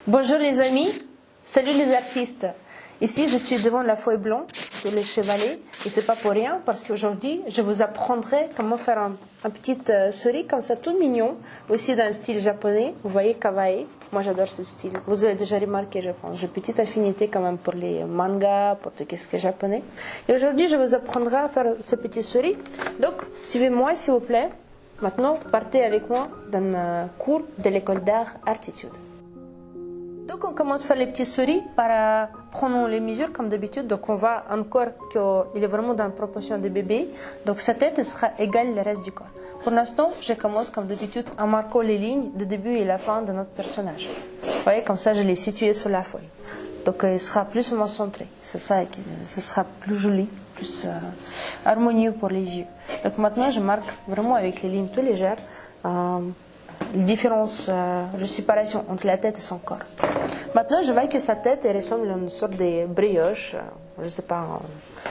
Bonjour les amis, salut les artistes. Ici je suis devant la feuille blanche de les chevalets et c'est pas pour rien parce qu'aujourd'hui je vous apprendrai comment faire un petit souris comme ça tout mignon, aussi dans un style japonais. Vous voyez kawaii, moi j'adore ce style. Vous avez déjà remarqué je pense, j'ai une petite affinité quand même pour les mangas, pour tout ce qui est japonais. Et aujourd'hui je vous apprendrai à faire ce petit souris. Donc suivez-moi s'il vous plaît. Maintenant partez avec moi dans un cours de l'école d'art Artitude. Donc on commence à faire les petits souris par prendre les mesures comme d'habitude. Donc on voit encore qu'il est vraiment dans la proportion de bébé. Donc sa tête sera égale au reste du corps. Pour l'instant, je commence comme d'habitude en marquant les lignes de début et la fin de notre personnage. Vous voyez, comme ça je l'ai situé sur la feuille. Donc il sera plus ou moins centré. C'est ça, ça sera plus joli, plus harmonieux pour les yeux. Donc maintenant je marque vraiment avec les lignes tout légères. La différence de séparation entre la tête et son corps. Maintenant, je vois que sa tête ressemble à une sorte de brioche, je ne sais pas,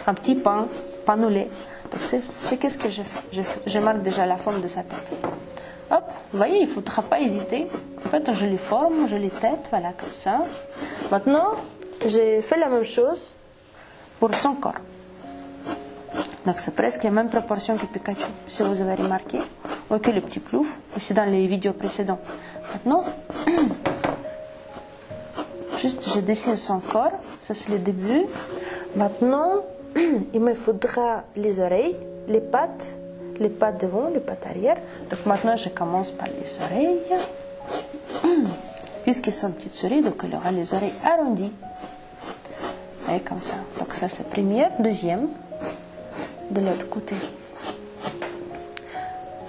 un petit pain au lait. Donc, c'est qu'est-ce que je fais. Je marque déjà la forme de sa tête. Hop, vous voyez, il ne faudra pas hésiter. En fait, je les forme, je les tête, voilà, comme ça. Maintenant, j'ai fait la même chose pour son corps. Donc, c'est presque la même proportion que Pikachu, si vous avez remarqué. Ou que le petit plouf, aussi dans les vidéos précédentes. Maintenant, juste je dessine son corps, ça c'est le début. Maintenant, il me faudra les oreilles, les pattes devant, les pattes arrière. Donc maintenant, je commence par les oreilles. Puisqu'ils sont petites souris, donc il aura les oreilles arrondies. Et comme ça. Donc ça c'est première, deuxième, de l'autre côté.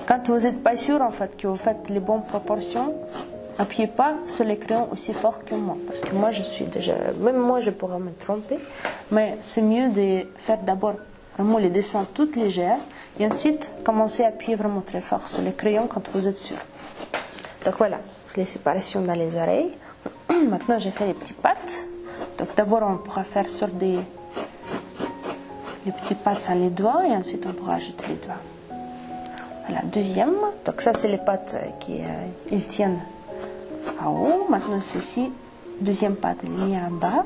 Quand vous n'êtes pas sûr en fait que vous faites les bonnes proportions, n'appuyez pas sur les crayons aussi fort que moi. Parce que moi je suis déjà, même moi je pourrais me tromper. Mais c'est mieux de faire d'abord vraiment les dessins toutes légères. Et ensuite commencer à appuyer vraiment très fort sur les crayons quand vous êtes sûr. Donc voilà, les séparations dans les oreilles. Maintenant j'ai fait les petites pattes. Donc d'abord on pourra faire sur les petites pattes sans les doigts. Et ensuite on pourra ajouter les doigts. Voilà, deuxième. Donc ça, c'est les pattes qui ils tiennent en haut. Maintenant, ceci, deuxième patte, elle est mise en bas.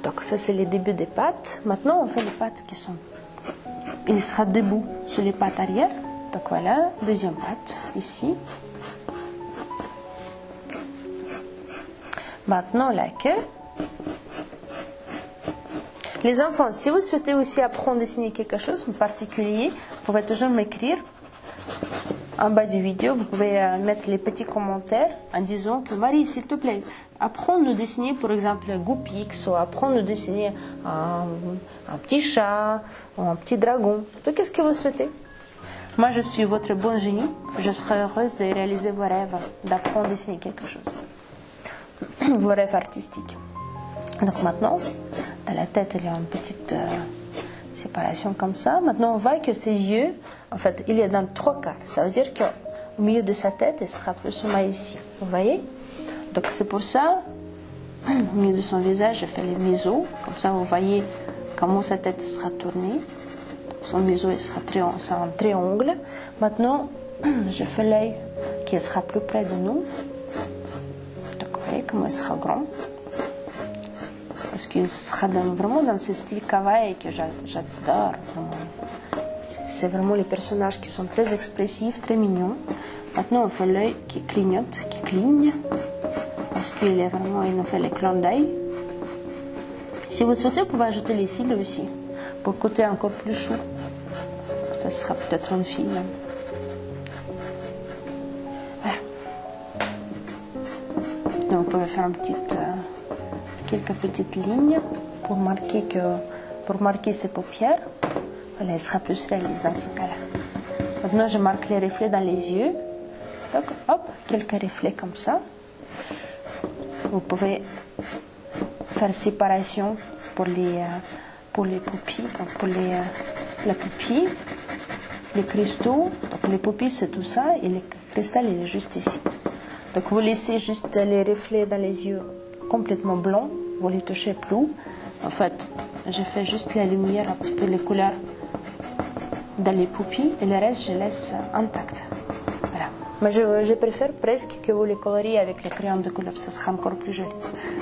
Donc ça, c'est les débuts des pattes. Maintenant, on fait les pattes qui sont... Il sera debout sur les pattes arrière. Donc voilà, deuxième patte, ici. Maintenant, la queue. Les enfants, si vous souhaitez aussi apprendre à dessiner quelque chose en particulier, vous pouvez toujours m'écrire en bas du vidéo. Vous pouvez mettre les petits commentaires en disant que Marie, s'il te plaît, apprends à dessiner par exemple Goupix ou apprends à dessiner un petit chat ou un petit dragon. Tout qu'est-ce que vous souhaitez. Moi, je suis votre bon génie. Je serai heureuse de réaliser vos rêves, d'apprendre à dessiner quelque chose. Vos rêves artistiques. Donc maintenant, dans la tête, il y a une petite séparation comme ça. Maintenant, on voit que ses yeux, en fait, il est dans 3 quarts. Ça veut dire qu'au milieu de sa tête, il sera plus ou moins ici. Vous voyez? Donc c'est pour ça, au milieu de son visage, je fais les museaux. Comme ça, vous voyez comment sa tête sera tournée. Donc, son museau, il sera un triangle. Maintenant, je fais l'œil qui sera plus près de nous. Donc vous voyez comment il sera grand. Parce qu'il sera vraiment dans ce style kawaii que j'adore. C'est vraiment les personnages qui sont très expressifs, très mignons. Maintenant, on fait l'œil qui clignote, qui cligne. Parce qu'il est vraiment, il nous fait les clins d'œil. Si vous souhaitez, vous pouvez ajouter les cils aussi. Pour le côté encore plus chou. Ça sera peut-être une fille. Voilà. Donc, vous pouvez faire quelques petites lignes pour marquer ses paupières. Voilà, il sera plus réaliste dans ce cas-là. Maintenant, je marque les reflets dans les yeux. Donc, hop, quelques reflets comme ça. Vous pouvez faire séparation pour les pupilles, donc pour la pupille, les cristaux. Donc, les pupilles, c'est tout ça, et le cristal, il est juste ici. Donc, vous laissez juste les reflets dans les yeux complètement blanc, vous les touchez plus. En fait, je fais juste la lumière, un petit peu les couleurs dans les pupilles et le reste je laisse intact. Voilà. Mais je préfère presque que vous les coloriez avec les crayons de couleur, ça sera encore plus joli.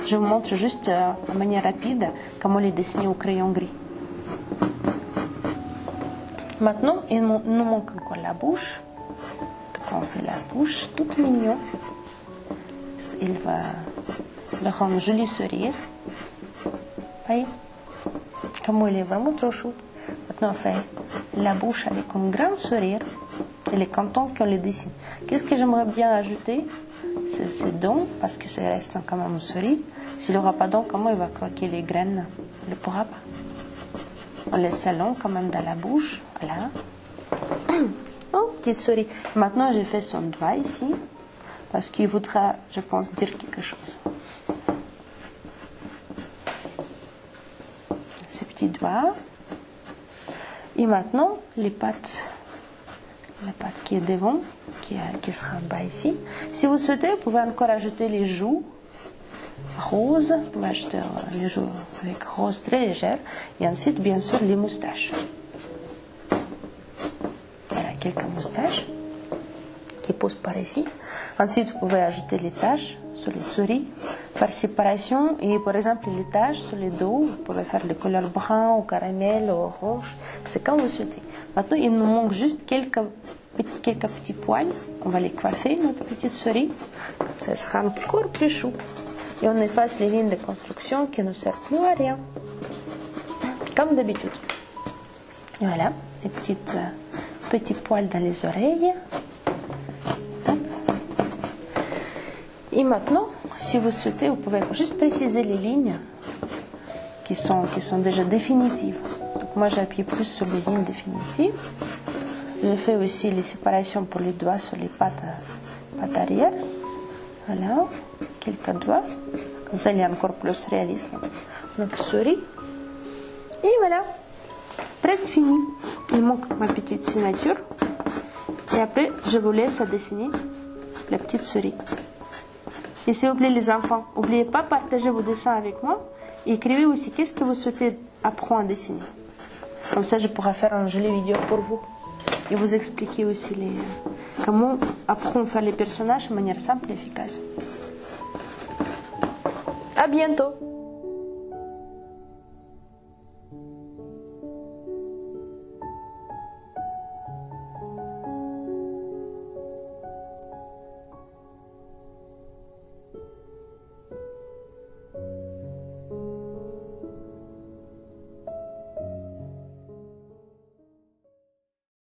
Je vous montre juste de manière rapide comment les dessiner au crayon gris. Maintenant, il nous manque encore la bouche. Donc on fait la bouche toute mignonne. Il va le rendre un joli sourire. Voyez, comment il est vraiment trop chou. Maintenant, on fait la bouche avec un grand sourire. Il est content qu'on le dessine. Qu'est-ce que j'aimerais bien ajouter? C'est ses dents, parce que ça reste quand même un sourire. S'il n'aura pas de dents, comment il va croquer les graines? Il ne pourra pas. On laisse sa langue quand même dans la bouche. Voilà. Oh, petite souris. Maintenant, j'ai fait son doigt ici, parce qu'il voudra, je pense, dire quelque chose. Ses petits doigts. Et maintenant, les pattes. La patte qui est devant, qui sera en bas ici. Si vous souhaitez, vous pouvez encore ajouter les joues roses. Vous pouvez ajouter les joues avec rose très légère. Et ensuite, bien sûr, les moustaches. Voilà, quelques moustaches qui posent par ici. Ensuite, vous pouvez ajouter les taches sur les souris par séparation. Et par exemple, les taches sur les dos, vous pouvez faire les couleurs brun ou caramel ou rouge. C'est comme vous souhaitez. Maintenant, il nous manque juste quelques petits poils. On va les coiffer, notre petite souris. Ça sera encore plus chou. Et on efface les lignes de construction qui ne servent plus à rien. Comme d'habitude. Voilà, les petits poils dans les oreilles. Et maintenant, si vous souhaitez, vous pouvez juste préciser les lignes qui sont déjà définitives. Donc moi, j'appuie plus sur les lignes définitives. Je fais aussi les séparations pour les doigts sur les pattes arrière. Voilà, quelques doigts. Comme ça, il y a encore plus réaliste. Notre souris. Et voilà, presque fini. Il manque ma petite signature. Et après, je vous laisse à dessiner la petite souris. Et s'il vous plaît, les enfants, n'oubliez pas de partager vos dessins avec moi. Et écrivez aussi qu'est-ce que vous souhaitez apprendre à dessiner. Comme ça, je pourrai faire une jolie vidéo pour vous. Et vous expliquer aussi comment apprendre à faire les personnages de manière simple et efficace. À bientôt!